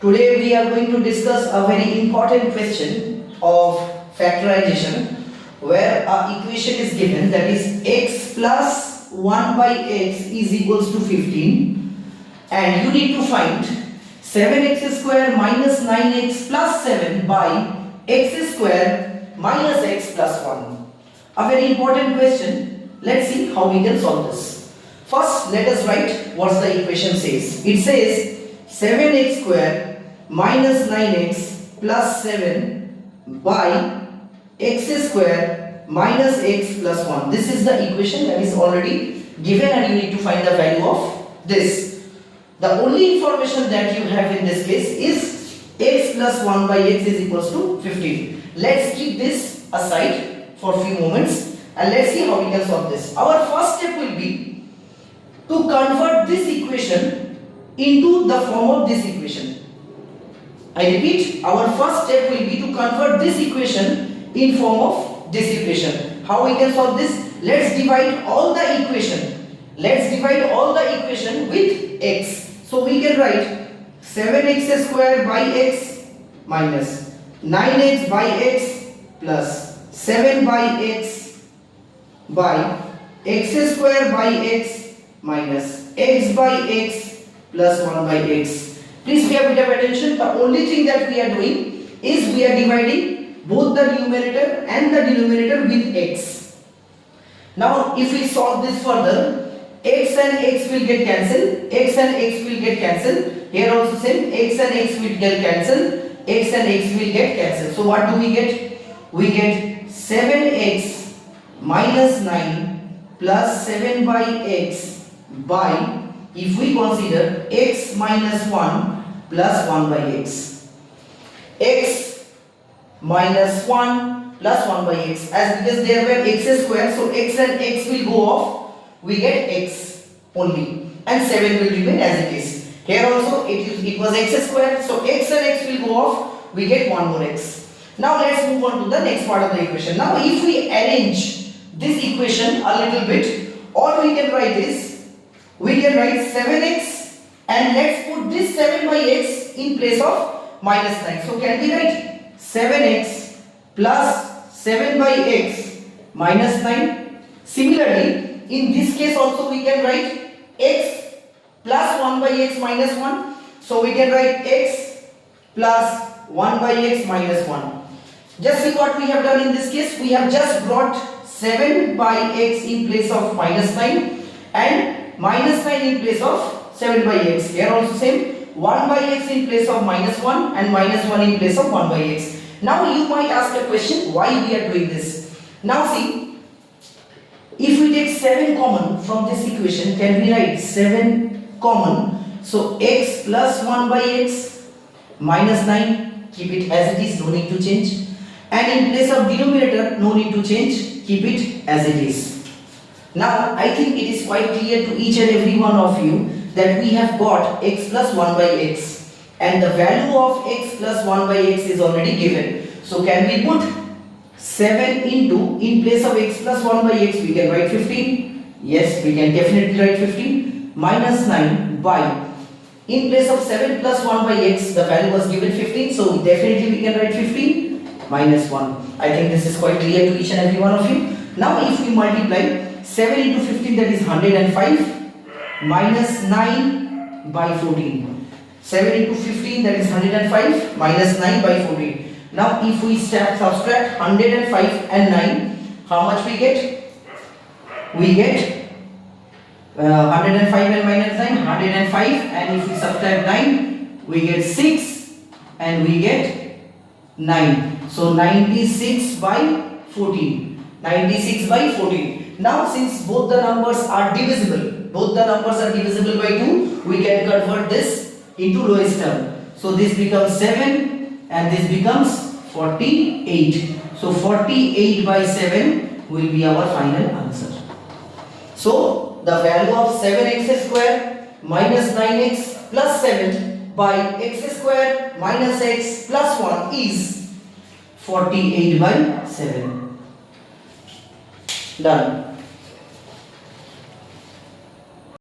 Today we are going to discuss a very important question of factorization where a equation is given, that is x plus 1 by x is equals to 15, and you need to find 7x square minus 9x plus 7 by x square minus x plus 1. A very important question. Let's see how we can solve this. First, let us write what the equation says. It says 7x square minus 9x plus 7 by x square minus x plus 1. This is the equation that is already given and you need to find the value of this. The only information that you have in this case is x plus 1 by x is equals to 15. Let's keep this aside for a few moments and let's see how we can solve this. Our first step will be to convert this equation into the form of this equation. I repeat, our first step will be to convert this equation in form of this equation. How we can solve this? Let's divide all the equation. Let's divide all the equation with x. So we can write 7x square by x minus 9x by x plus 7 by x by x square by x minus x by x plus 1 by x. Please pay a bit of attention. The only thing that we are doing is we are dividing both the numerator and the denominator with x. Now if we solve this further, x and x will get cancelled, x and x will get cancelled. Here also same, x and x will get cancelled, x and x will get cancelled. So what do we get? We get 7x minus 9 plus 7 by x by, if we consider x minus 1 plus 1 by x. X minus 1 plus 1 by x, as because there were x square, so x and x will go off, we get x only and 7 will remain as it is. Here also it was x square, so x and x will go off, we get 1 more x. Now let's move on to the next part of the equation. Now if we arrange this equation a little bit, all we can write is, we can write 7x and let's put this 7 by x in place of minus 9. So can we write 7x plus 7 by x minus 9. Similarly, in this case also we can write x plus 1 by x minus 1. So we can write x plus 1 by x minus 1. Just see what we have done in this case. We have just brought 7 by x in place of minus 9 and minus 9 in place of 7 by x. Here also same, 1 by x in place of minus 1 and minus 1 in place of 1 by x. Now you might ask a question, why we are doing this? Now see, if we take 7 common from this equation, can we write 7 common? So x plus 1 by x minus 9, keep it as it is, no need to change. And in place of denominator, no need to change, keep it as it is. Now I think it is quite clear to each and every one of you that we have got x plus 1 by x and the value of x plus 1 by x is already given. So can we put 7 into, in place of x plus 1 by x we can write 15. Yes, we can definitely write 15 minus 9 by, in place of 7 plus 1 by x the value was given 15, so definitely we can write 15 minus 1. I think this is quite clear to each and every one of you. Now if we multiply 7 into 15, that is 105 minus 9 by 14. 7 into 15, that is 105 minus 9 by 14. Now if we subtract 105 and 9, how much we get? We get 105 and minus 9, 105, and if we subtract 9, we get 6 and we get 9. So 96 by 14. 96 by 14. Now since both the numbers are divisible, by 2, we can convert this into lowest term. So this becomes 7 and this becomes 48. So 48 by 7 will be our final answer. So the value of 7x square minus 9x plus 7 by x square minus x plus 1 is 48 by 7. Done.